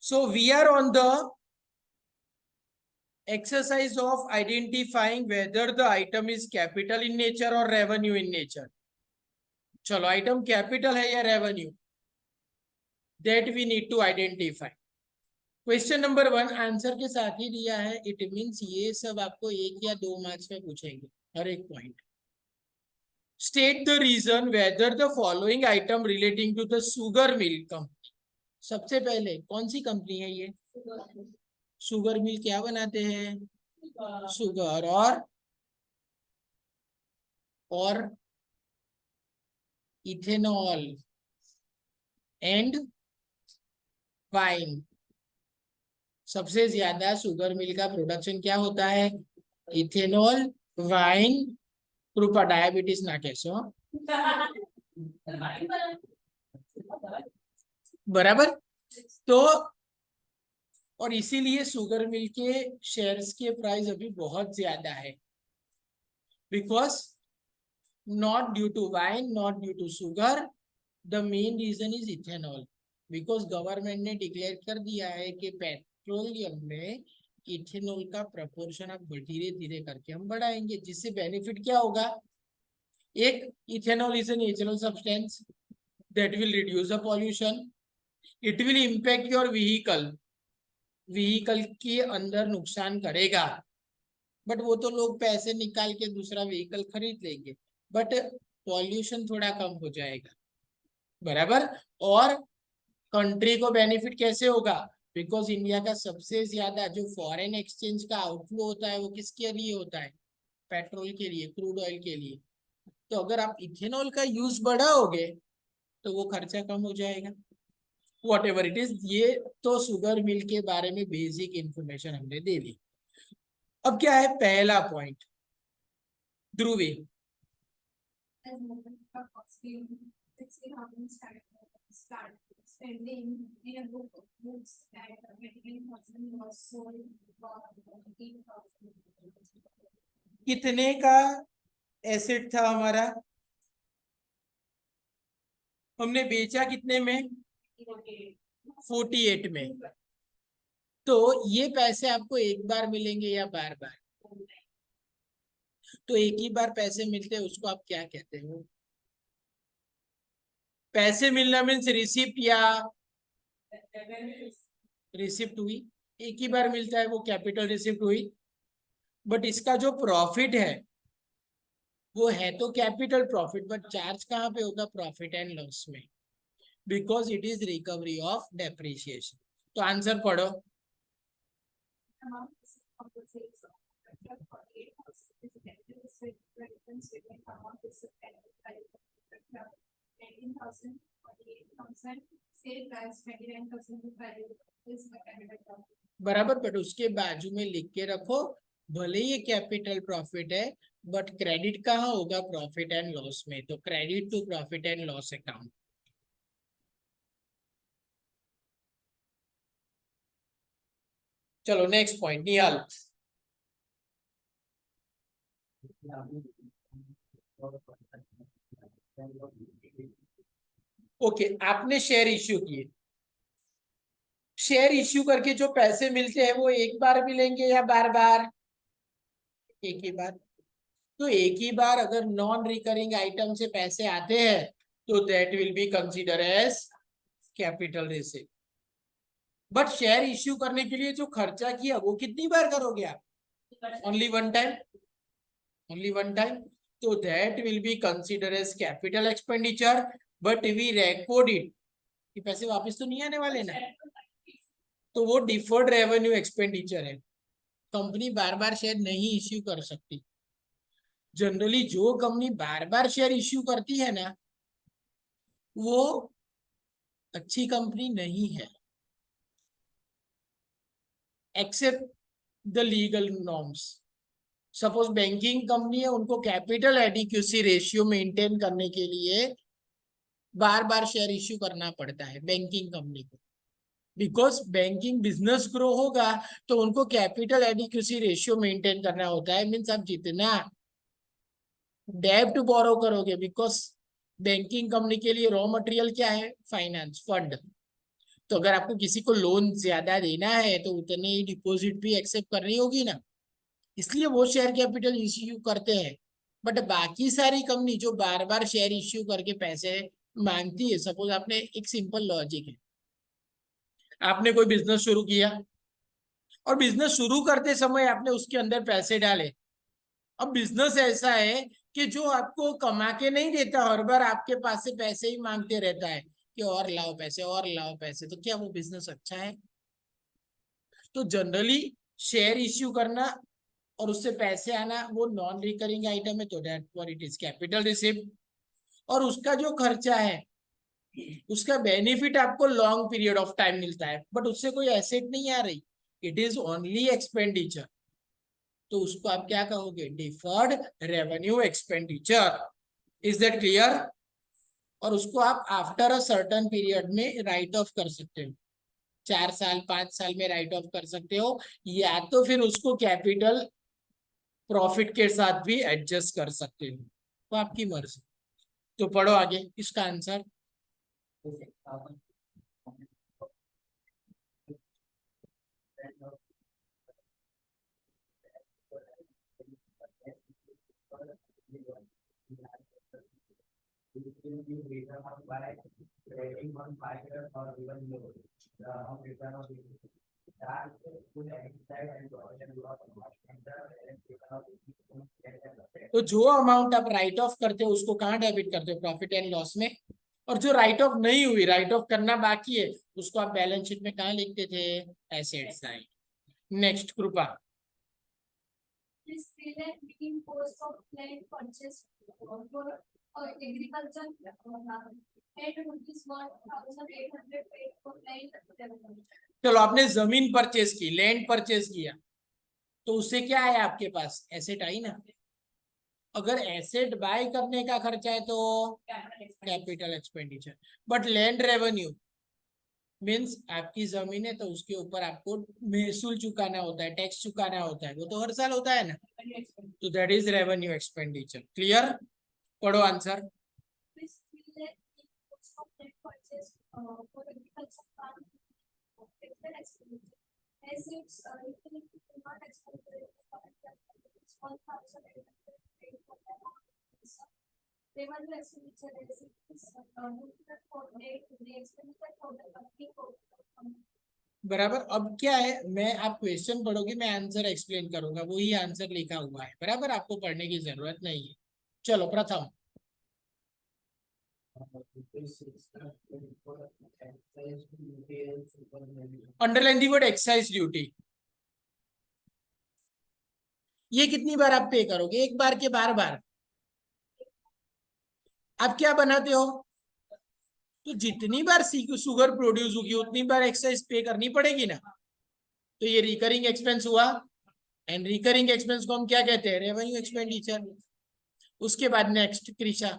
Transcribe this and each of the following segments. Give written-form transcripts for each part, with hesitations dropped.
So we are on the exercise of identifying whether the item is capital in nature or revenue in nature. चलो item capital है या revenue, that we need to identify. Question number 1 answer के साथ ही दिया है. It means ये सब आपको 1 या 2 मार्क्स में पूछेंगे हर एक point. State the reason whether the following item relating to the sugar mill company. सबसे पहले कौन सी कंपनी है ये? Sugar mill. क्या बनाते हैं? शुगर और इथेनॉल एंड वाइन. सबसे ज्यादा शुगर मिल का प्रोडक्शन क्या होता है? Ethanol, wine. कृपा डायबिटीज ना कैसो. बराबर. तो और इसीलिए शुगर मिल के शेयर्स के प्राइस अभी बहुत ज्यादा है. Because not due to wine, not due to sugar, the main reason is ethanol. Because government ने डिक्लेयर कर दिया है कि पेट्रोलियम में इथेनॉल का प्रपोर्शन अब धीरे धीरे करके हम बढ़ाएंगे. जिससे बेनिफिट क्या होगा? एक, ethanol is a natural substance that will reduce the pollution. It will impact your vehicle के अंदर नुकसान करेगा. बट वो तो लोग पैसे निकाल के दूसरा व्हीकल खरीद लेंगे. बट पॉल्यूशन थोड़ा कम हो जाएगा. बराबर. और कंट्री को बेनिफिट कैसे होगा? बिकॉज इंडिया का सबसे ज्यादा जो फॉरेन एक्सचेंज का आउटफ्लो होता है वो किसके लिए होता है? पेट्रोल के लिए, क्रूड ऑयल के लिए. तो अगर आप इथेनॉल का यूज बढ़ाओगे तो वो खर्चा कम हो जाएगा. What ever it is. ये तो शुगर मिल के बारे में बेसिक इंफॉर्मेशन हमने दे दी. अब क्या है पहला पॉइंट? ध्रुवी. कितने का एसेट था हमारा? हमने बेचा कितने में? 48 में. तो ये पैसे आपको एक बार मिलेंगे या बार बार? तो एक ही बार पैसे मिलते हैं उसको आप क्या कहते हो? पैसे मिलना मीन्स रिसिप्ट या रिसिप्ट हुई. एक ही बार मिलता है वो कैपिटल रिसिप्ट हुई. बट इसका जो प्रॉफिट है वो है तो कैपिटल प्रॉफिट, बट चार्ज कहाँ पे होगा? प्रॉफिट एंड लॉस में. Because it is recovery of depreciation. तो आंसर पढ़ो. बराबर. बट उसके बाजू में लिख के रखो भले ये कैपिटल प्रॉफिट है बट क्रेडिट कहाँ होगा? प्रॉफिट एंड लॉस में. तो credit to profit and loss account. चलो नेक्स्ट पॉइंट. निहाल. ओके आपने शेयर इश्यू किए. शेयर इश्यू करके जो पैसे मिलते हैं वो एक बार मिलेंगे या बार बार? एक ही बार. तो एक ही बार अगर नॉन रिकरिंग आइटम से पैसे आते हैं तो that will be consider as capital receipt. But share issue करने के लिए जो खर्चा किया वो कितनी बार करोगे आप? Only one time. Only one time. तो that will be consider as capital expenditure. But we record it. ये पैसे वापस तो नहीं आने वाले ना. तो वो डिफर्ड रेवेन्यू एक्सपेंडिचर है. कंपनी बार बार शेयर नहीं इश्यू कर सकती. जनरली जो कंपनी बार बार शेयर इश्यू करती है ना वो अच्छी कंपनी नहीं है. Except the legal norms. Suppose banking company है, उनको कैपिटल एडिक्वेसी रेशियो मेंटेन करने के लिए बार बार शेयर इश्यू करना पड़ता है बैंकिंग कंपनी को. बिकॉज बैंकिंग बिजनेस ग्रो होगा तो उनको कैपिटल एडिक्वेसी रेशियो मेंटेन करना होता है. मीन्स आप जितना डेब्ट बोरो करोगे, बिकॉज बैंकिंग कंपनी के लिए रॉ मटेरियल क्या है? Finance fund. तो अगर आपको किसी को लोन ज्यादा देना है तो उतने ही डिपॉजिट भी एक्सेप्ट करनी होगी ना, इसलिए वो शेयर कैपिटल इश्यू करते हैं। बट बाकी सारी कंपनी जो बार बार शेयर इश्यू करके पैसे मांगती है, सपोज आपने एक सिंपल लॉजिक है, आपने कोई बिजनेस शुरू किया और बिजनेस शुरू करते समय आपने उसके अंदर पैसे डाले। अब बिजनेस ऐसा है कि जो आपको कमा के नहीं देता, हर बार आपके पास से पैसे ही मांगते रहता है कि और लाओ पैसे और लाओ पैसे, तो क्या वो बिजनेस अच्छा है? तो जनरली शेयर इश्यू करना और उससे पैसे आना वो नॉन रिकरिंग आइटम है, तो that what it is capital receipt. और उसका जो खर्चा है उसका बेनिफिट आपको लॉन्ग पीरियड ऑफ टाइम मिलता है, बट उससे कोई एसेट नहीं आ रही, इट इज ओनली एक्सपेंडिचर। तो उसको आप क्या कहोगे? Deferred revenue expenditure. Is that clear? और उसको आप आफ्टर अ सर्टन पीरियड में राइट ऑफ कर सकते हो, 4 साल 5 साल में राइट ऑफ कर सकते हो, या तो फिर उसको कैपिटल प्रॉफिट के साथ भी एडजस्ट कर सकते हो, तो आपकी मर्जी। तो पढ़ो आगे इसका आंसर। तो जो अमाउंट आप राइट ऑफ करते हो उसको कहाँ डेबिट करते हो? प्रॉफिट एंड लॉस में। और जो राइट ऑफ नहीं हुई, राइट ऑफ करना बाकी है, उसको आप बैलेंस शीट में कहाँ लिखते थे? Asset side. नेक्स्ट कृपा। चलो आपने जमीन परचेज की, लैंड परचेज किया, तो उससे क्या है आपके पास? एसेट आई ना। अगर एसेट बाय करने का खर्चा है तो capital expenditure. But land revenue means आपकी जमीन है तो उसके ऊपर आपको महसूल चुकाना होता है, टैक्स चुकाना होता है, वो तो हर साल होता है ना, तो that is revenue expenditure. Clear? पढ़ो आंसर। बराबर। अब क्या है, मैं आप क्वेश्चन पढ़ोगे, मैं आंसर एक्सप्लेन करूंगा, वही आंसर लिखा हुआ है, बराबर, आपको पढ़ने की जरूरत नहीं है। चलो प्रथम, underline the word excise duty. ये कितनी बार आप पे करोगे? एक बार के बार बार? आप क्या बनाते हो? तो जितनी बार शुगर प्रोड्यूस होगी उतनी बार एक्साइज पे करनी पड़ेगी ना। तो ये रिकरिंग एक्सपेंस हुआ, एंड रिकरिंग एक्सपेंस को हम क्या कहते हैं? Revenue expenditure. उसके बाद नेक्स्ट कृषा,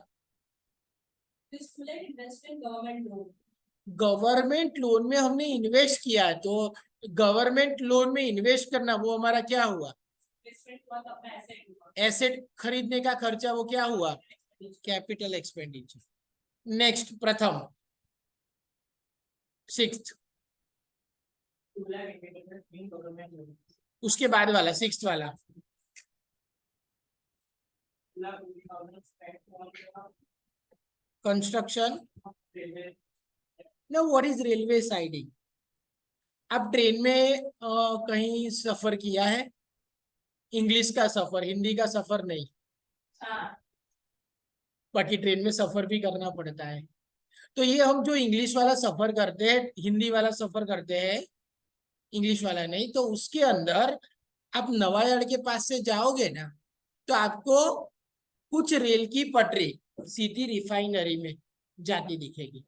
गवर्नमेंट लोन में हमने इन्वेस्ट किया है, तो गवर्नमेंट लोन में इन्वेस्ट करना वो हमारा क्या हुआ? एसेट खरीदने का खर्चा, वो क्या हुआ? Capital expenditure. नेक्स्ट प्रथम, सिक्स्थ, उसके बाद वाला सिक्स्थ वाला, कंस्ट्रक्शन। ना, व्हाट इज रेलवे साइडिंग? आप ट्रेन में कहीं सफर किया है? इंग्लिश का सफर, हिंदी का सफर नहीं, बाकी ट्रेन में सफर भी करना पड़ता है। तो ये हम जो इंग्लिश वाला सफर करते हैं, हिंदी वाला सफर करते हैं, इंग्लिश वाला नहीं, तो उसके अंदर आप नवायार्ड के पास से जाओगे ना, तो आपको कुछ रेल की पटरी सीधी रिफाइनरी में जाती दिखेगी,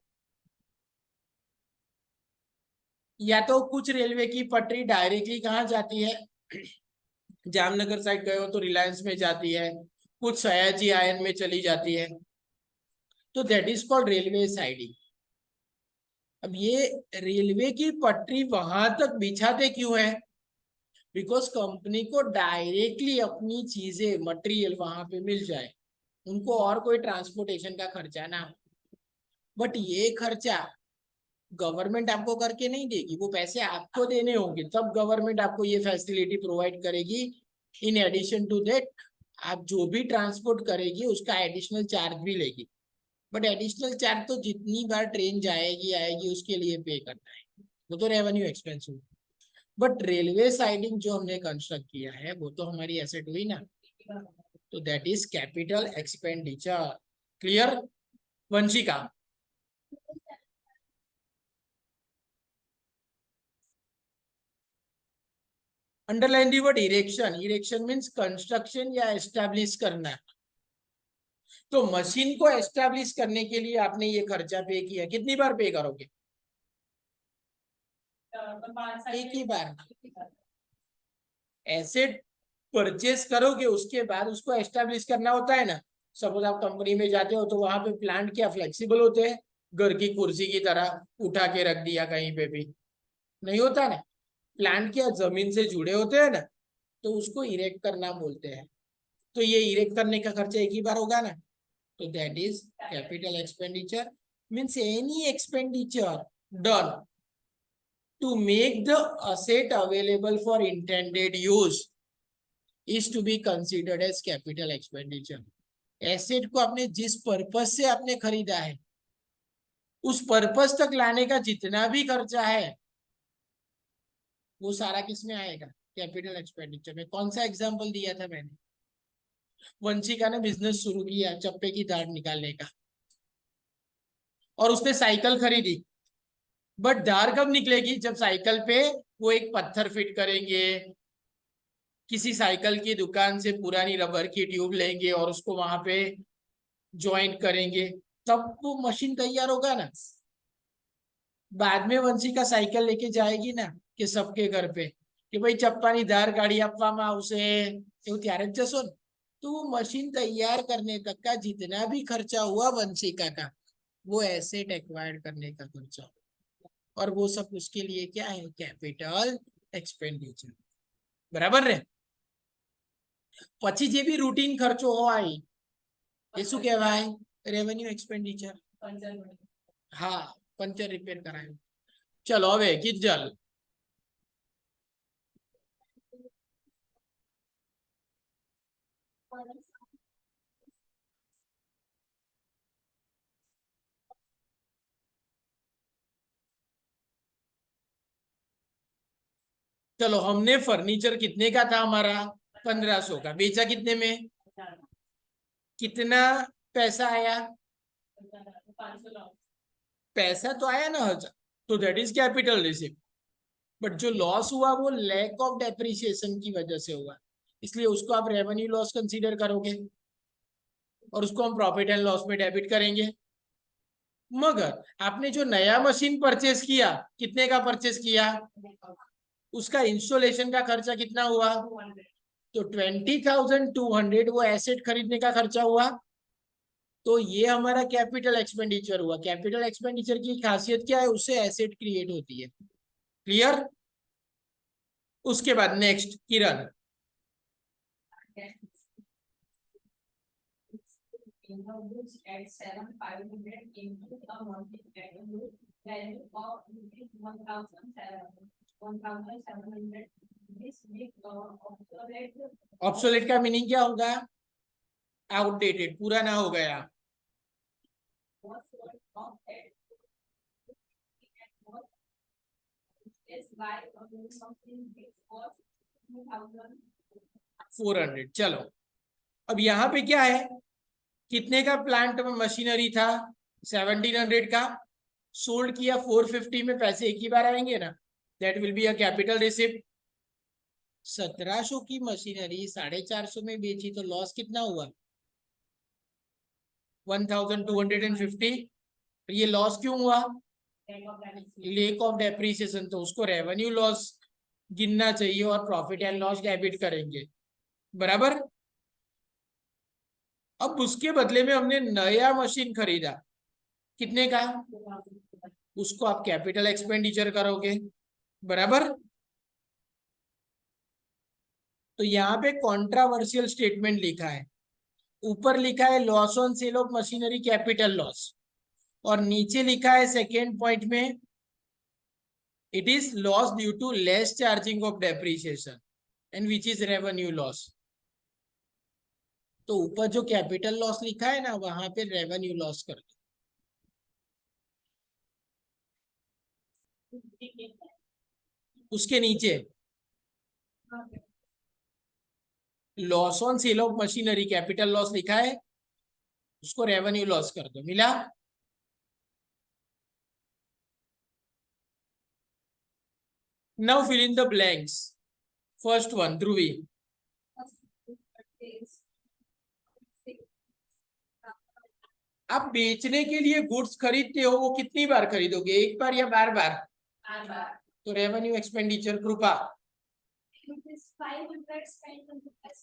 या तो कुछ रेलवे की पटरी डायरेक्टली कहाँ जाती है? जामनगर साइड गए हो तो रिलायंस में जाती है, कुछ सयाजी आयन में चली जाती है, तो that is called railway siding. अब ये रेलवे की पटरी वहां तक बिछाते क्यों है? बिकॉज कंपनी को डायरेक्टली अपनी चीजें मटेरियल वहां पे मिल जाए, उनको और कोई ट्रांसपोर्टेशन का खर्चा ना हो। बट ये खर्चा गवर्नमेंट आपको करके नहीं देगी, वो पैसे आपको देने होंगे, तब गवर्नमेंट आपको ये फैसिलिटी प्रोवाइड करेगी। इन एडिशन टू दैट आप जो भी ट्रांसपोर्ट करेगी उसका एडिशनल चार्ज भी लेगी, बट एडिशनल चार्ज तो जितनी बार ट्रेन जाएगी आएगी उसके लिए पे करना है, वो तो रेवेन्यू एक्सपेंस हुआ। बट रेलवे साइडिंग जो हमने कंस्ट्रक्ट किया है वो तो हमारी एसेट हुई ना, तो that is capital expenditure. Clear Vanshika? Underline the word erection. Erection means construction या एस्टैब्लिश करना। तो मशीन को एस्टैब्लिश करने के लिए आपने ये खर्चा पे किया, कितनी बार पे करोगे? एक ही बार। एसेट परचेस करोगे उसके बाद उसको एस्टैब्लिश करना होता है ना। सपोज आप कंपनी में जाते हो तो वहां पे प्लांट क्या फ्लेक्सिबल होते हैं, घर की कुर्सी की तरह उठा के रख दिया कहीं पे भी नहीं होता ना। प्लांट क्या जमीन से जुड़े होते हैं ना, तो उसको इरेक्ट करना बोलते हैं। तो ये इरेक्ट करने का खर्चा एक ही बार होगा ना, तो that is capital expenditure. Means any expenditure done to make the asset available for intended use is to be considered as capital expenditure. Asset को आपने जिस पर्पस से आपने खरीदा है उस पर्पस तक लाने का जितना भी खर्चा है वो सारा किस में आएगा? कैपिटल एक्सपेंडिचर में। कौन सा एग्जांपल दिया था मैंने? वंशिका ने बिजनेस शुरू किया चप्पे की दाढ़ निकालने का और उसने साइकिल खरीदी, बट धार कब निकलेगी? जब साइकिल पे वो एक पत्थर फिट करेंगे, किसी साइकिल की दुकान से पुरानी रबर की ट्यूब लेंगे और उसको वहां पे ज्वाइंट करेंगे, तब वो मशीन तैयार होगा ना। बाद में वंशिका साइकिल लेके जाएगी ना कि सबके घर पे कि भाई चप्पानी धार गाड़ी આપવામાં આવશે એવું ત્યારે જ જશો ને। तो वो मशीन तैयार करने तक का जितना भी खर्चा हुआ वंशिका का वो एसेट एक्वायर्ड करने का खर्चा, और वो सब उसके लिए क्या है? Capital expenditure. बराबर ने? પછી જે બી રૂટીન ખર્ચો હોય એ શું કહેવાય? Revenue expenditure. હા, પંચર રિપેર કરાયું। ચલો હવે કિજલ। चलो हमने फर्नीचर कितने का था हमारा? 1500 का। बेचा कितने में? कितना पैसा आया? पैसा तो आया ना 1000, तो that is capital receipt. But जो लॉस हुआ वो लैक ऑफ डेप्रिसिएशन की वजह से हुआ, इसलिए उसको आप रेवेन्यू लॉस कंसीडर करोगे और उसको हम प्रॉफिट एंड लॉस में डेबिट करेंगे। मगर आपने जो नया मशीन परचेस किया, कितने का परचेस किया? उसका इंस्टॉलेशन का खर्चा कितना हुआ? तो 20,200 वो एसेट खरीदने का खर्चा हुआ। तो ये हमारा कैपिटल एक्सपेंडिचर हुआ। कैपिटल एक्सपेंडिचर की खासियत क्या है? उससे एसेट क्रिएट होती है। क्लियर? उसके बाद next Kiran. at 7,500 into the monthly value of 1,700. This make obsolete. Obsolete का मीनिंग क्या होगा? आउटडेटेड, पुराना हो गया। $400। चलो अब यहाँ पे क्या है? कितने का प्लांट में मशीनरी था? 1700 का। सोल्ड किया 450 में, पैसे एक ही बार आएंगे ना, that will be a capital receipt. 1700 की मशीनरी 450 में बेची तो लॉस कितना हुआ? 1250। ये लॉस क्यों हुआ? Lake of depreciation. तो उसको रेवेन्यू लॉस गिनना चाहिए और प्रॉफिट एंड लॉस डेबिट करेंगे। बराबर? अब उसके बदले में हमने नया मशीन खरीदा, कितने का? उसको आप कैपिटल एक्सपेंडिचर करोगे। बराबर? तो यहाँ पे कॉन्ट्रावर्शियल स्टेटमेंट लिखा है। ऊपर लिखा है loss on sale of machinery capital loss, और नीचे लिखा है सेकेंड पॉइंट में It is loss due to less charging of depreciation and which is revenue loss. तो ऊपर जो कैपिटल लॉस लिखा है ना वहां पे रेवेन्यू लॉस कर दो. उसके नीचे loss on sale of machinery capital loss लिखा है, उसको रेवेन्यू लॉस कर दो. मिला? Now fill in the blanks. First one, Dhruvi. आप बेचने के लिए गुड्स खरीदते हो, वो कितनी बार खरीदोगे, एक बार या बार बार? तो रेवेन्यू एक्सपेंडिचर कृपा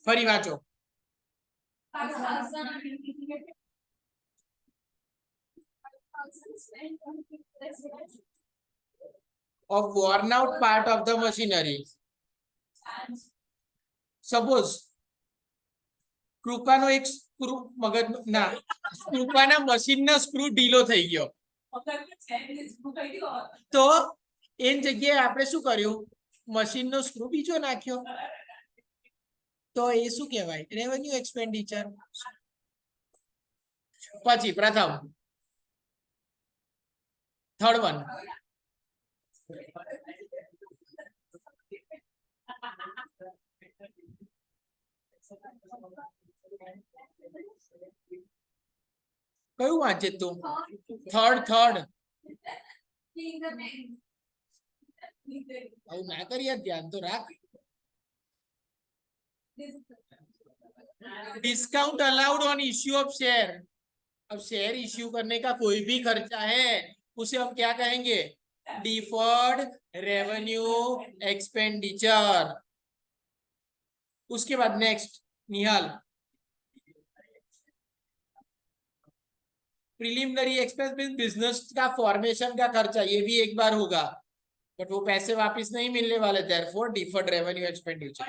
फरी वाचो. of worn out part of the machinery. Suppose કૃપાનો એક સ્ક્રૂ મગજ ના કૃપાના મશીનનો સ્ક્રૂ ઢીલો થઈ ગયો, તો એની જગ્યાએ આપણે શું કર્યું, મશીનનો સ્ક્રૂ બીજો નાખ્યો, તો એ શું કહેવાય, રેવન્યુ એક્સપેન્ડિચર. પછી પ્રથમ થર્ડ વન. કયું વાંચે તું? થર્ડ. આવું ના કરીએ, ધ્યાન તો રાખ. Discount allowed on issue of share. अब शेयर इश्यू करने का कोई भी खर्चा है उसे हम क्या कहेंगे, डिफर्ड रेवेन्यू एक्सपेंडिचर. उसके बाद नेक्स्ट निहाल, प्रिलिमिनरी एक्सपेंस मीन बिजनेस का फॉर्मेशन का खर्चा, ये भी एक बार होगा बट वो पैसे वापस नहीं मिलने वाले, therefore deferred revenue expenditure.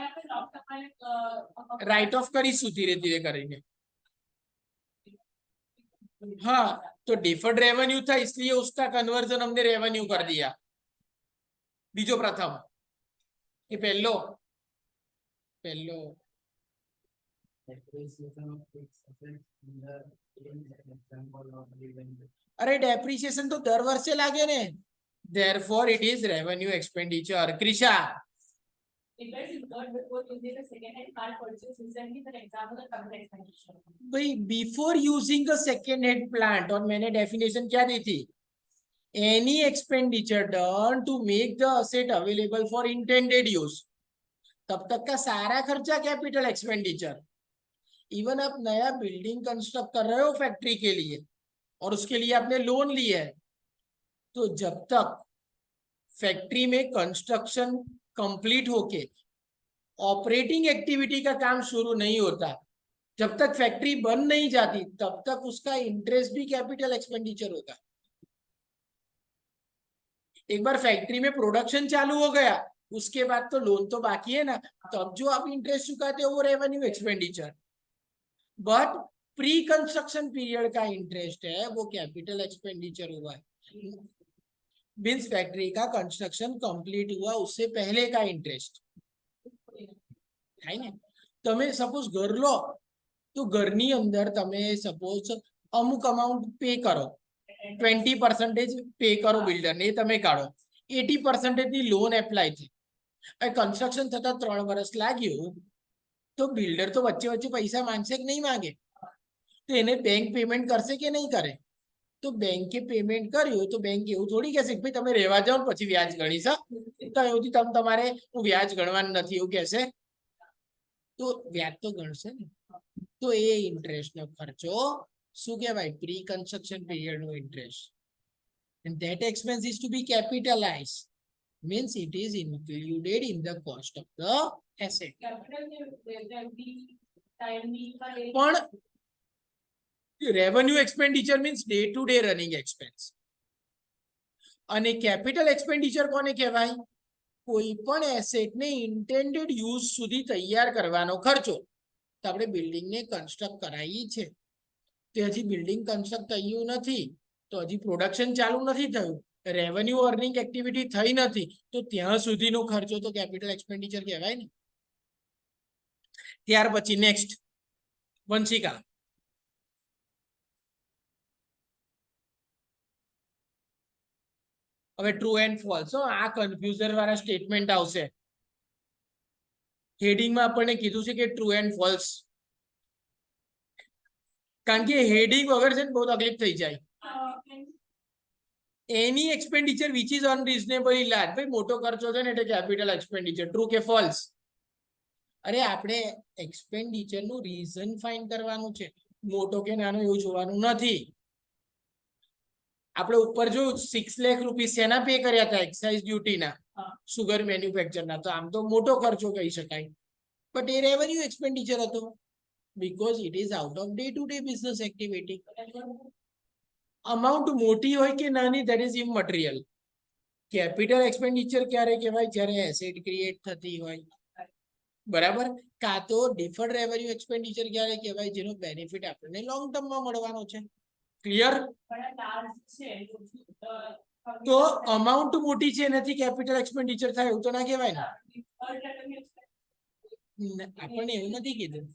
Write off करीशु, धीरे धीरे करेंगे. हाँ, तो डिफर्ड रेवेन्यू था इसलिए उसका कन्वर्जन हमने रेवेन्यू कर दिया. बीजो प्रथम ये पहलो अरे डेप्रिसिएशन तो दर वर्षे लागे ने, therefore it is revenue expenditure. Krisha, भाई before using a second hand plant, और मैंने डेफिनेशन क्या दी थी, any expenditure done to make the asset available for intended use. तब तक का सारा खर्चा कैपिटल एक्सपेंडिचर. इवन आप नया बिल्डिंग कंस्ट्रक्ट कर रहे हो फैक्ट्री के लिए और उसके लिए आपने लोन लिया है, तो जब तक फैक्ट्री में कंस्ट्रक्शन कंप्लीट होके ऑपरेटिंग एक्टिविटी का काम शुरू नहीं होता, जब तक फैक्ट्री बंद नहीं जाती, तब तक उसका इंटरेस्ट भी कैपिटल एक्सपेंडिचर होगा. एक बार फैक्ट्री में प्रोडक्शन चालू हो गया, उसके बाद तो लोन तो बाकी है ना, तब जो आप इंटरेस्ट चुकाते हो वो revenue expenditure. But pre construction period का इंटरेस्ट है वो कैपिटल एक्सपेंडिचर हुआ है. मीन्स फैक्ट्री का कंस्ट्रक्शन कंप्लीट हुआ उससे पहले का इंटरेस्ट है ने. તમે સપોઝ ઘર લો તો ઘરની અંદર તમે સપોઝ અમુક અમાઉન્ટ પે કરો, 20% પે કરો બિલ્ડરને, એ તમે કાઢો, 80% ની લોન એપ્લાય થઈ. કન્સ્ટ્રક્શન થતા 3 વર્ષ લાગ્યું તો બિલ્ડર તો વચ્ચે વચ્ચે પૈસા માંગશે કે નહીં માંગે, તો એને બેંક પેમેન્ટ કરશે કે નહીં કરે. તો બેંકે પેમેન્ટ કર્યું તો બેંક એવું થોડી કહેશે કે ભાઈ તમે રહેવા જાઓ પછી વ્યાજ ગણીશ, તો એવુંથી તમારે હું વ્યાજ ગણવાનું નથી એવું કહેશે, તો વ્યાજ તો ગણશે ને. તો એ ઇન્ટરેસ્ટ નો ખર્ચો શું કહેવાય, પ્રી કન્સ્ટ્રક્શન પીરિયડ નો interest. and that expense is to be capitalized, means it is included in the cost of the asset. પણ revenue expenditure means day to day running expense. અને કેપિટલ એક્સપેન્ડિચર કોને કહેવાય, કોઈ પણ asset ને ઇન્ટેન્ડેડ use સુધી તૈયાર કરવાનો ખર્ચો. તો આપણે બિલ્ડિંગ ને કન્સ્ટ્રક્ટ કરાવી છે, તો હજી બિલ્ડિંગ કન્સ્ટ્રક્ટ થયું નથી, તો હજી પ્રોડક્શન ચાલુ નથી થયું, રેવન્યુ અર્નિંગ એક્ટિવિટી થઈ નથી તો ત્યાં સુધીનો ખર્ચો તો કેપિટલ એક્સપેન્ડિચર કહેવાય ને. ત્યાર પછી નેક્સ્ટ વંશિકા. હવે ટ્રુ એન્ડ ફોલ્સ. આ કન્ફ્યુઝર વાળા સ્ટેટમેન્ટ આવશે. હેડિંગમાં આપણને કીધું છે કે ટ્રુ એન્ડ ફોલ્સ, કારણ કે હેડિંગ વગર છે ને બહુ તકલીફ થઈ જાય. એની એક્સપેન્ડિચર વિચ ઇઝ અનરીઝનેબલી લાર્જ. ભાઈ મોટો ખર્ચો છે ને એટલે કેપિટલ એક્સપેન્ડિચર. ટ્રુ કે ફોલ્સ? અરે આપણે એક્સપેન્ડિચર નું રીઝન ફાઇન્ડ કરવાનું છે, મોટો કે નાનો એવું જોવાનું નથી. આપણે ઉપર જો 6 લાખ રૂપિયા શેના પે કર્યા હતા? એક્સાઇઝ ડ્યુટીના, સુગર મેન્યુફેક્ચરના. તો આમ તો મોટો ખર્ચો કહી શકાય, બટ એ રેવન્યુ એક્સપેન્ડિચર હતો because it is out of day to day business activity. Amount મોટી હોય કે નાની, that is immaterial. Capital expenditure ક્યારે કહેવાય? જ્યારે એસેટ ક્રિએટ થતી હોય, બરાબર? કાં તો ડિફર્ડ રેવન્યુ એક્સપેન્ડિચર ક્યારે કહેવાય? જેનો બેનિફિટ આપણને લોંગ ટર્મમાં મળવાનો છે. ક્લિયર? તો અમાઉન્ટ મોટી છે એનાથી કેપિટલ એક્સપેન્ડિચર થાય એવું તો ના કહેવાય ને. આપણને એવું નથી કીધું.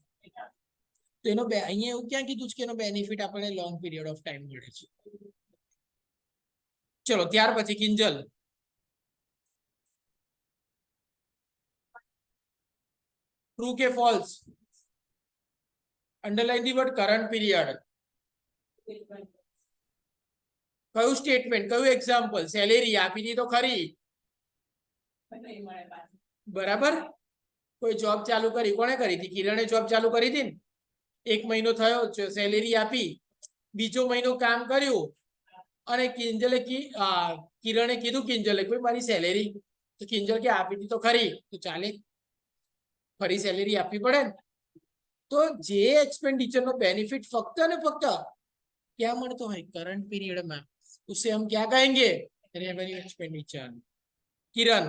તો એનો અહીંયા એવું ક્યાં કીધું છે કે એનો બેનિફિટ આપણને લોંગ પીરિયડ ઓફ ટાઈમ મળે છે. ચલો ત્યાર પછી કિંજલ. ટ્રુ કે false? Underline the word current period. કયું સ્ટેટમેન્ટ, કયું એક્ઝામ્પલ? સેલેરી આપી દી તો ખરી, બરાબર? કોઈ જોબ ચાલુ કરી, કોણે કરી હતી? કિરણે જોબ ચાલુ કરી હતી ને. 1 મહિનો થયો, સેલેરી આપી. બીજો મહિનો કામ કર્યું અને કિરણે કીધું કિંજલે કોઈ મારી સેલેરી, તો કિંજલ કે આપી દી તો ખરી, તો ચાલે, ફરી સેલેરી આપવી પડે ને. તો જે एक्सपेंडिचर નો बेनिफिट फक्त ने फक्त क्या મળતો હોય? करंट पीरियड में, उसे हम क्या कहेंगे? Revenue expenditure. Kiran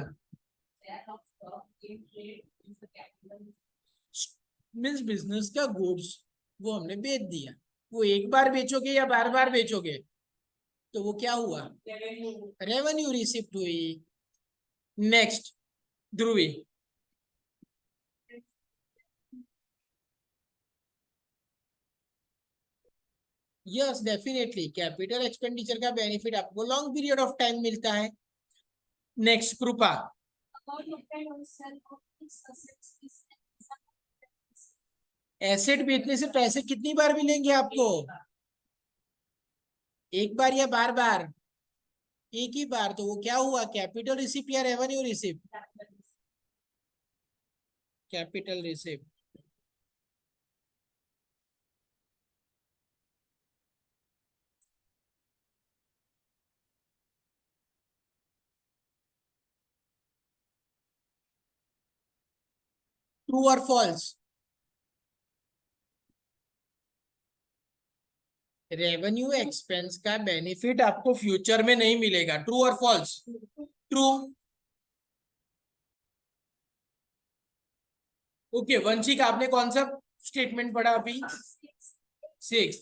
means business का गुड्स वो हमने बेच दिया, वो एक बार बेचोगे या बार बार बेचोगे? तो वो क्या हुआ? रेवेन्यू रिसिप्ट हुई. नेक्स्ट ध्रुवी. यस डेफिनेटली कैपिटल एक्सपेंडिचर का बेनिफिट आपको लॉन्ग पीरियड ऑफ टाइम मिलता है. नेक्स्ट कृपा. एसेट बेचने से पैसे कितनी बार मिलेंगे आपको? एक बार या बार बार? एक ही बार. तो वो क्या हुआ? कैपिटल रिसिप्ट या revenue receipt? Capital receipt. True or false? Revenue expense का बेनिफिट आपको फ्यूचर में नहीं मिलेगा. True or false? True. Okay Vanshika, आपने कौन सा स्टेटमेंट पढ़ा अभी? 6.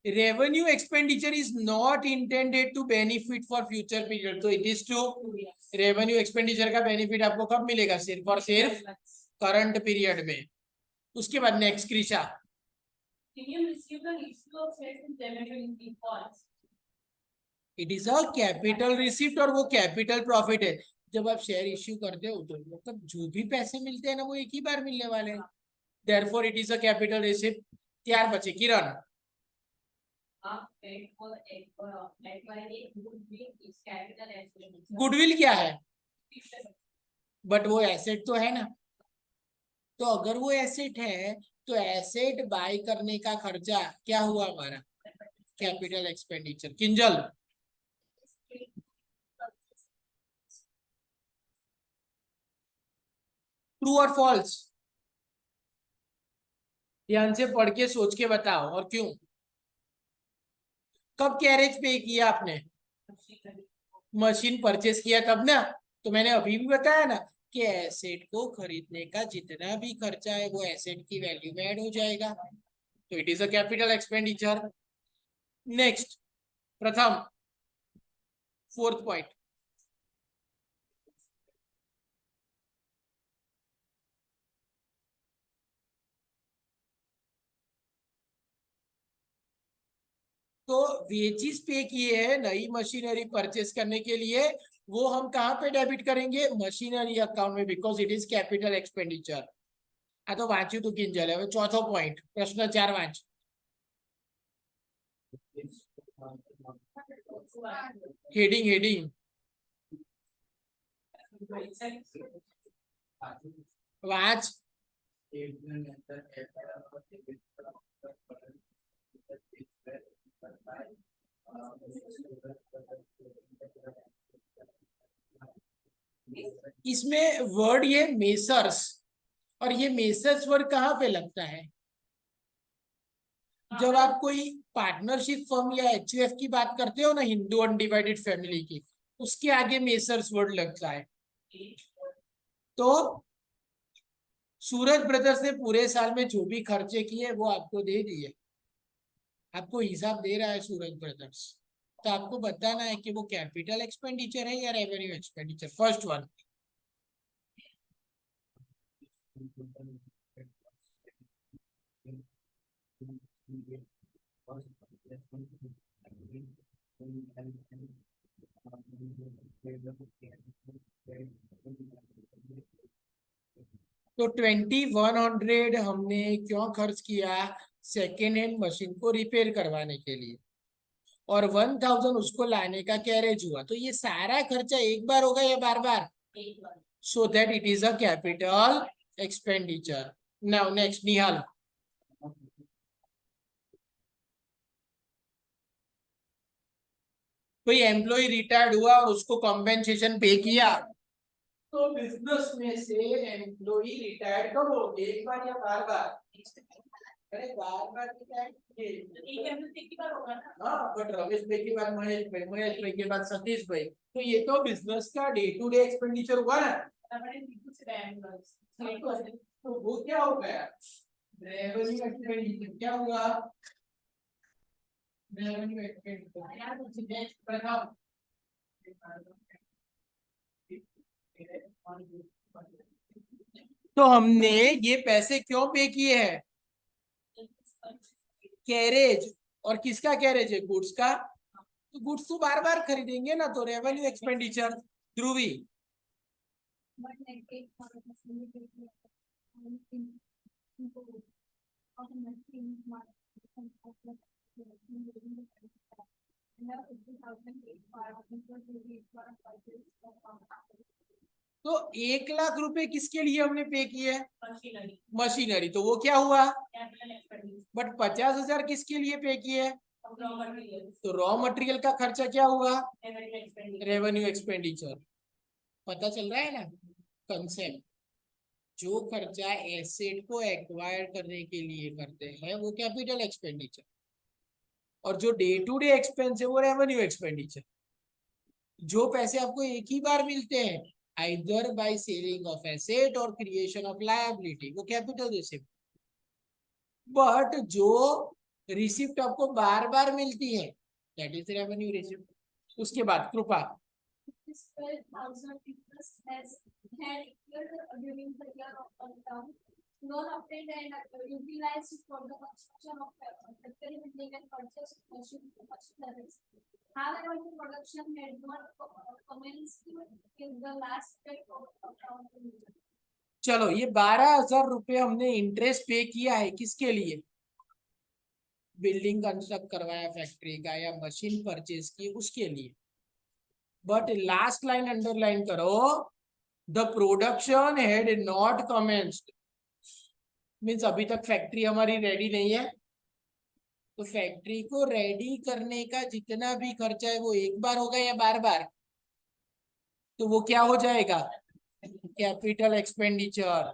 Revenue expenditure is not intended to benefit for future period. तो it is true. Revenue expenditure का बेनिफिट आपको कब मिलेगा? सिर्फ और सिर्फ करंट पीरियड में. उसके बाद next Krisha. It is a capital receipt और वो कैपिटल प्रॉफिट है. जब आप शेयर इश्यू करते हो तो मतलब जो भी पैसे मिलते हैं ना वो एक ही बार मिलने वाले हैं. Therefore it is a capital receipt. त्यार पछी किरण. गुडविल क्या है? बट वो एसेट तो है ना. तो अगर वो एसेट है तो एसेट बाय करने का खर्चा क्या हुआ हमारा? Capital expenditure. Kinjal. True or false? ध्यान से पढ़ के सोच के बताओ और क्यों. कब कैरेज पे किया आपने? मशीन परचेस किया तब ना. तो मैंने अभी भी बताया ना कि एसेट को खरीदने का जितना भी खर्चा है वो एसेट की वैल्यू में ऐड हो जाएगा. तो it is a capital expenditure. Next प्रथम. फोर्थ पॉइंट, तो वेजेस पे किए हैं नई मशीनरी परचेस करने के लिए, वो हम कहाँ पे डेबिट करेंगे? मशीनरी अकाउंट में, because it is capital expenditure. हाँ तो वांच्યું તું किंजल, હવે ચોથો पॉइंट, प्रश्न 4 वांच। Heading heading वांच। इसमें वर्ड ये मेसर्स, और ये मेसर्स वर्ड कहाँ पे लगता है? जब आप कोई पार्टनरशिप फर्म या एचयूएफ की बात करते हो ना, हिंदू अनडिवाइडेड फैमिली की, उसके आगे मेसर्स वर्ड लगता है। तो सूरज ब्रदर्स ने पूरे साल में जो भी खर्चे किए वो आपको दे दिए, आपको हिसाब दे रहा है सूरज ब्रदर्स, तो आपको बताना है कि वो कैपिटल एक्सपेंडिचर है या रेवेन्यू एक्सपेंडिचर। फर्स्ट वन, तो 2100 हमने क्यों खर्च किया? सेकेंड हैंड मशीन को रिपेयर करवाने के लिए, और 1000 उसको लाने का कैरेज हुआ। तो ये सारा खर्चा एक बार होगा या बार बार? So that it is a capital expenditure. Now next, Nihal. कोई एम्प्लॉय रिटायर्ड हुआ और उसको कॉम्पेंसेशन पे किया, तो बिजनेस में से एम्प्लॉय रिटायर्ड कब हो? एक बार या बार बार? अरे बार बार हाँ, बट रमेश भाई के बाद महेश भाई, महेश भाई के बाद सतीश भाई, तो ये तो बिजनेस का डे टू डे एक्सपेंडिचर हुआ ना। तो वो क्या हो गया? रेवेन्यू एक्सपेंडिचर क्या हुआ? रेवेन्यू एक्सपेंडिचर प्रथम, तो हमने ये पैसे क्यों पे किए हैं? कैरेज, और किसका कैरेज है? गुड्स का। तो गुड्स तो बार बार खरीदेंगे ना, तो रेवेन्यू एक्सपेंडिचर। ध्रुवी, तो 1 लाख रुपए किसके लिए हमने पे किए? मशीनरी, तो वो क्या हुआ? बट 50,000 किसके लिए पे किए? तो रॉ मटेरियल का खर्चा क्या हुआ? Revenue expenditure. पता चल रहा है ना कंसेप्ट? जो खर्चा एसेट को एक्वायर करने के लिए करते हैं वो कैपिटल एक्सपेंडिचर, और जो डे टू डे एक्सपेंस है वो रेवेन्यू एक्सपेंडिचर। जो पैसे आपको एक ही बार मिलते हैं, either by selling of asset और क्रिएशन ऑफ लायबिलिटी, वो कैपिटल रिसिप्ट। बट जो रिसिप्ट आपको बार बार मिलती है, दैट इज रेवेन्यू रिसिप्ट। उसके बाद कृपा, loan obtained and utilized for the construction of factory building and purchase of machineries. However, the production had not commenced in the last step of accounting. चलो ये 12,000 रुपए हमने इंटरेस्ट पे किया है, किसके लिए? बिल्डिंग कंस्ट्रक्ट करवाया फैक्ट्री का या मशीन परचेज की, उसके लिए। बट लास्ट लाइन अंडरलाइन करो, the production had not commenced, means अभी तक फैक्ट्री हमारी रेडी नहीं है। तो फैक्ट्री को रेडी करने का जितना भी खर्चा है वो एक बार होगा या बार बार? तो वो क्या हो जाएगा? Capital expenditure.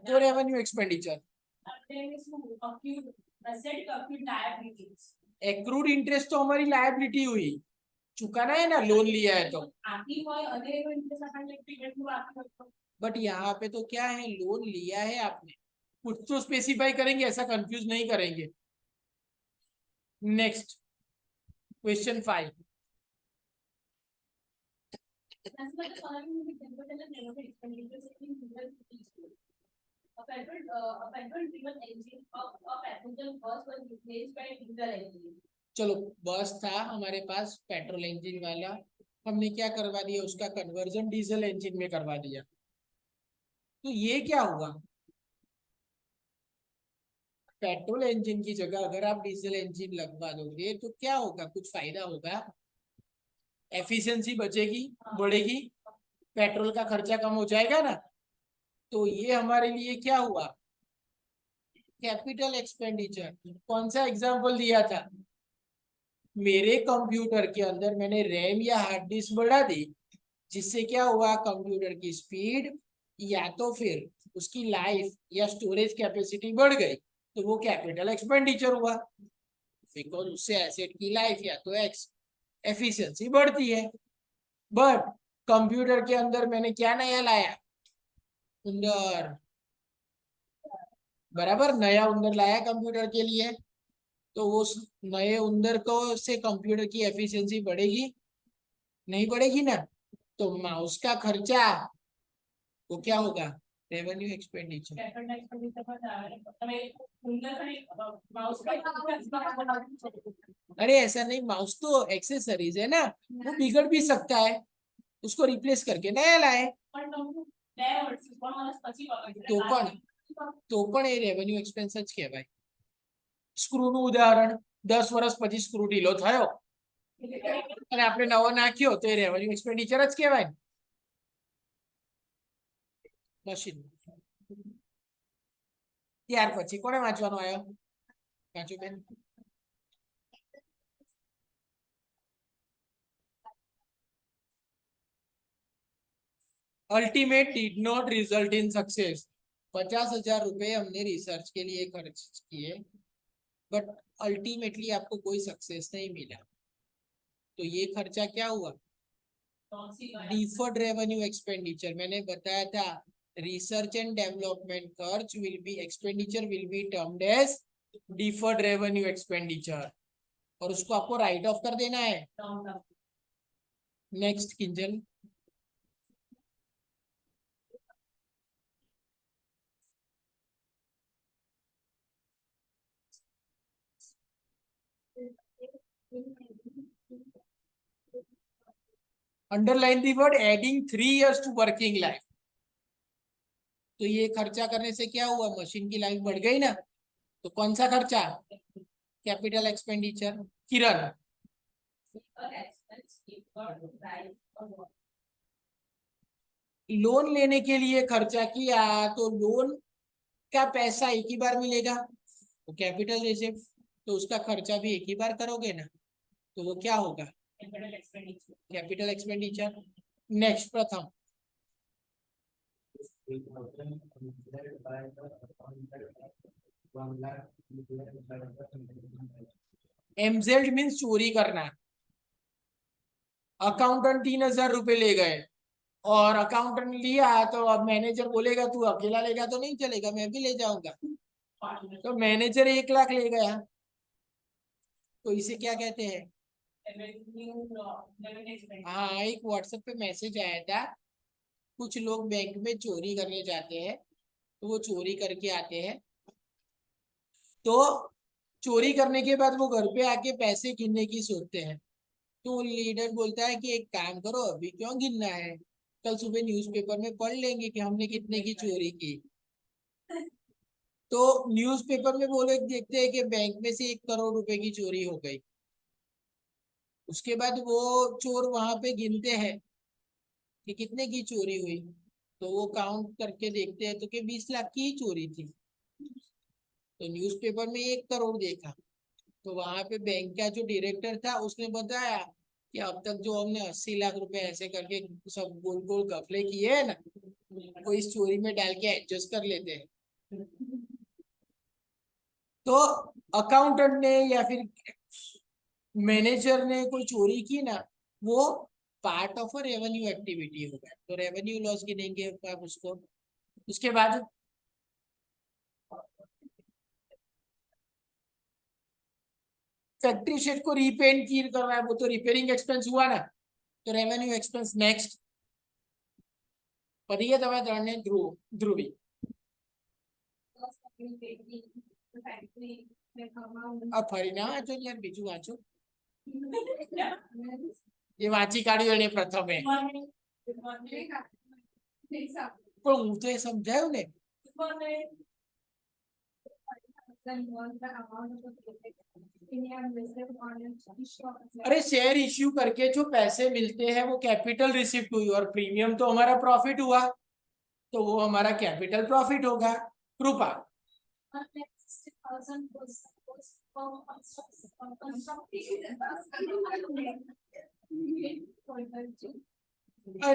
तो रेवेन्यू एक्सपेंडिचर। एक्रूड इंटरेस्ट तो हमारी लायबिलिटी हुई, चुकाना है ना, लोन लिया है तो। बट यहाँ पे तो क्या है, लोन लिया है आपने, कुछ तो स्पेसिफाई करेंगे, ऐसा कंफ्यूज नहीं करेंगे। Next question 5. As per the following, the capital and revenue expenditures in rural cities. A petrol-driven engine of a passenger bus was replaced by a diesel engine. चलो बस था हमारे पास पेट्रोल इंजन वाला, हमने क्या करवा दिया, उसका कन्वर्जन डीजल इंजन में करवा दिया. तो ये क्या हुआ, पेट्रोल इंजन की जगह अगर आप डीजल इंजन लगवा दोगे तो क्या होगा, कुछ फायदा होगा, एफिशिएंसी बचेगी, बढ़ेगी, पेट्रोल का खर्चा कम हो जाएगा ना. तो ये हमारे लिए क्या हुआ, कैपिटल एक्सपेंडिचर. कौन सा एग्जांपल दिया था, मेरे कंप्यूटर के अंदर मैंने रैम या हार्ड डिस्क बढ़ा दी, जिससे क्या हुआ, कंप्यूटर की स्पीड या तो फिर उसकी लाइफ या स्टोरेज कैपेसिटी बढ़ गई, तो वो कैपिटल एक्सपेंडिचर हुआ, बिकॉज उससे एसेट की लाइफ या तो एफिशिएंसी बढ़ती है. बट कंप्यूटर के अंदर मैंने क्या नया लाया, उंदर, बराबर, नया उंदर लाया कंप्यूटर के लिए, तो उस नए उंदर को से कंप्यूटर की एफिशिएंसी बढ़ेगी, नहीं बढ़ेगी ना. तो माउस का खर्चा वो क्या होगा, रेवेन्यू एक्सपेंडिचर. अरे ऐसा नहीं, माउस तो एक्सेसरीज है ना, वो बिगड़ भी सकता है, उसको रिप्लेस करके नया लाए तो पण એ રેવન્યુ એક્સપેન્સ જ કહેવાય. સ્ક્રૂ નું ઉદાહરણ, 10 વર્ષ પછી સ્ક્રૂ ઢીલો થયો અને આપણે નવો નાખ્યો તો એ રેવન્યુ એક્સપેન્ડિચર જ કહેવાય. મશીન. ત્યાર પછી કોને વાંચવાનો આવ્યો, વાંચો બેન. Ultimate did not result in success. 50,000 रुपए हमने रिसर्च के लिए खर्च किए, बट अल्टीमेटली आपको कोई सक्सेस नहीं मिला, तो ये खर्चा क्या हुआ, डिफर्ड रेवेन्यू एक्सपेंडिचर. मैंने बताया था रिसर्च एंड डेवलपमेंट खर्च will be, expenditure will be termed as deferred revenue expenditure, और उसको आपको राइट ऑफ कर देना है. Next Kinjal. Underline the word adding 3 years to working life. तो ये खर्चा करने से क्या हुआ, मशीन की लाइफ बढ़ गई ना, तो कौन सा खर्चा, कैपिटल एक्सपेंडिचर. किरण. लोन लेने के लिए खर्चा किया, तो लोन का पैसा एक ही बार मिलेगा, तो कैपिटल रिजर्व, तो उसका खर्चा भी एक ही बार करोगे ना, तो वो क्या होगा, कैपिटल एक्सपेंडिचर. नेक्स्ट प्रथम. एमजेड मीन्स चोरी करना. अकाउंटेंट 3,000 रुपए ले गए, और अकाउंटेंट लिया तो अब मैनेजर बोलेगा तू अकेला लेगा तो नहीं चलेगा, मैं भी ले जाऊंगा, तो मैनेजर 1 लाख ले गया, तो इसे क्या कहते हैं, हाँ, एक व्हाट्सएप पे मैसेज आया था, कुछ लोग बैंक में चोरी करने जाते हैं, तो वो चोरी करके आते हैं, तो चोरी करने के बाद वो घर पे आके पैसे गिनने की सोचते हैं, तो लीडर बोलता है कि एक काम करो, अभी क्यों गिनना है, कल सुबह न्यूज़पेपर में पढ़ लेंगे कि हमने कितने की चोरी की. तो न्यूज़पेपर में वो लोग देखते हैं कि बैंक में से 1 करोड़ रुपए की चोरी हो गई. उसके बाद वो चोर वहां पे गिनते हैं कि कितने की चोरी हुई, तो वो काउंट करके देखते हैं तो कि 20 लाख की ही चोरी थी. तो न्यूज़पेपर में 1 करोड़ देखा, तो वहां पे बैंक का जो डायरेक्टर था उसने बताया कि अब तक जो हमने 80 लाख रुपए ऐसे करके सब गोल गोल घपले किए है ना, वो इस चोरी में डाल के एडजस्ट कर लेते हैं. तो अकाउंटेंट ने या फिर मैनेजर ने कोई चोरी की ना, वो part of a revenue activity होगा, तो रेवेन्यू लॉस गिनेंगे आप उसको. उसके बाद फैक्ट्री शेड को रीपेंट की करना है, वो तो रिपेयरिंग एक्सपेंस हुआ ना, तो रेवेन्यू एक्सपेंस नेक्स्ट। पढ़िए તમે ત્રણને ધ્રુવી આ ફરીને વાંચો યાર, બીજું વાંચો, એ વાંચી કાઢ્યું એને પ્રથમે, પણ હું તો એ સમજાયું ને। अरे शेयर इश्यू करके जो पैसे मिलते हैं वो कैपिटल रिसिप्ट हुई, और प्रीमियम तो हमारा प्रॉफिट हुआ, तो वो हमारा कैपिटल प्रॉफिट होगा। कृपा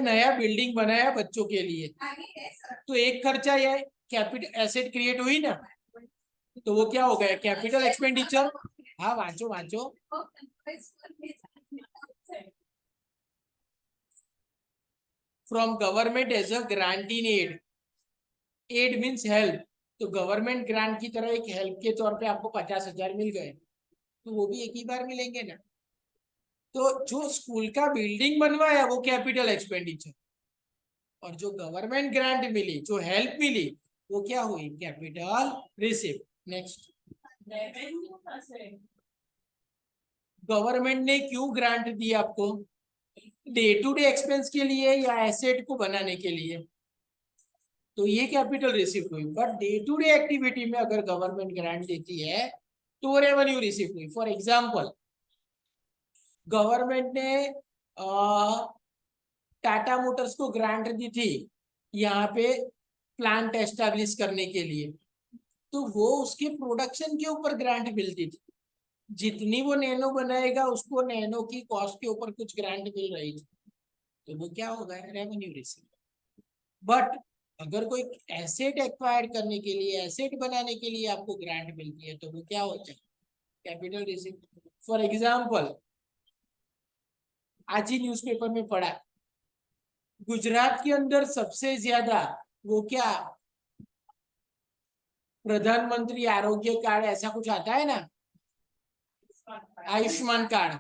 नया बिल्डिंग बनाया बच्चों के लिए, तो एक खर्चा ये कैपिटल एसेट क्रिएट हुई ना, तो वो क्या हो गया, कैपिटल एक्सपेंडिचर। हाँ वांचो वांचो। From government as a grant in aid, aid means help, तो गवर्नमेंट ग्रांट की तरह एक हेल्प के तौर पे आपको 50,000 मिल गए, तो वो भी एक ही बार मिलेंगे ना। तो जो स्कूल का बिल्डिंग बनवाया वो कैपिटल एक्सपेंडिचर, और जो गवर्नमेंट ग्रांट मिली, जो हेल्प मिली, वो क्या हुई, कैपिटल रिसिप्ट। नेक्स्ट, गवर्नमेंट ने क्यों ग्रांट दी आपको, डे टू डे एक्सपेंस के लिए या एसेट को बनाने के लिए, तो ये कैपिटल रिसिप्ट हुई। But day to day activity में अगर गवर्नमेंट ग्रांट देती है तो वो रेवेन्यू रिसिप्ट हुई। फॉर एग्जांपल, गवर्नमेंट ने टाटा मोटर्स को ग्रांट दी थी यहाँ पे प्लांट एस्टेब्लिश करने के लिए, तो वो उसके प्रोडक्शन के ऊपर ग्रांट मिलती थी, जितनी वो नैनो बनाएगा उसको नैनो की कॉस्ट के ऊपर कुछ ग्रांट मिल रही थी, तो वो क्या होगा, रेवेन्यू रिसिप्ट। बट अगर कोई एसेट एक्वायर करने के लिए, एसेट बनाने के लिए आपको ग्रांट मिलती है, तो वो क्या होता है, कैपिटल रिसिप्ट। फॉर एग्जांपल, आज ही न्यूज़पेपर में पढ़ा, गुजरात के अंदर सबसे ज्यादा वो क्या, प्रधानमंत्री आरोग्य कार्ड ऐसा कुछ आता है ना, आयुष्मान कार्ड,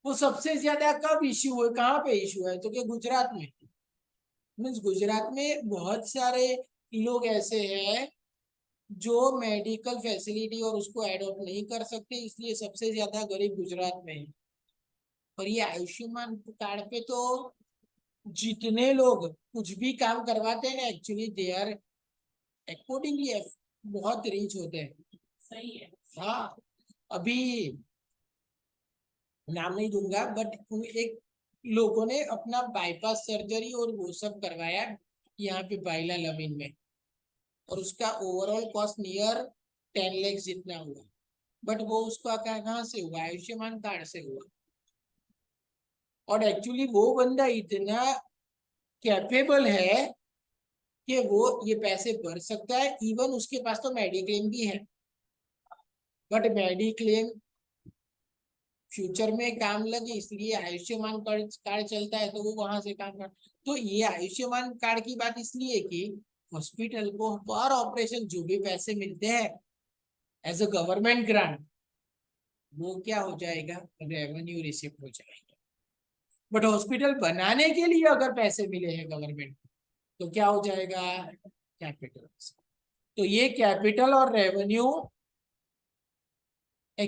वो सबसे ज्यादा कब इश्यू हुए, कहाँ पे इश्यू है, तो क्या गुजरात में। मीन्स गुजरात में बहुत सारे लोग ऐसे हैं जो मेडिकल फैसिलिटी और उसको एडॉप्ट नहीं कर सकते, इसलिए सबसे ज्यादा गरीब गुजरात में है। और ये आयुष्मान कार्ड पे तो जितने लोग कुछ भी काम करवाते हैं ना, एक्चुअली दे आर अकॉर्डिंगली बहुत रिच होते हैं। सही है। हाँ, अभी नाम नहीं दूंगा, बट एक लोगों ने अपना बाईपास सर्जरी और वो सब करवाया यहाँ पे बाइला लमीन में, और उसका ओवरऑल कॉस्ट नियर 10 लाख जितना हुआ, बट वो उसका कहाँ से हुआ, आयुष्मान कार्ड से हुआ। और एक्चुअली वो बंदा इतना कैपेबल है कि वो ये पैसे भर सकता है, इवन उसके पास तो मेडिक्लेम भी है, बट मेडिक्लेम फ्यूचर में काम लगे इसलिए आयुष्मान कार्ड चलता है, तो वो वहां से काम कर। तो ये आयुष्मान कार्ड की बात इसलिए कि हॉस्पिटल को पर ऑपरेशन जो भी पैसे मिलते हैं एज अ गवर्नमेंट ग्रांट, वो क्या हो जाएगा, रेवेन्यू रिसिप्ट हो जाएगा। बट हॉस्पिटल बनाने के लिए अगर पैसे मिले हैं गवर्नमेंट, तो क्या हो जाएगा, कैपिटल। तो ये कैपिटल और रेवेन्यू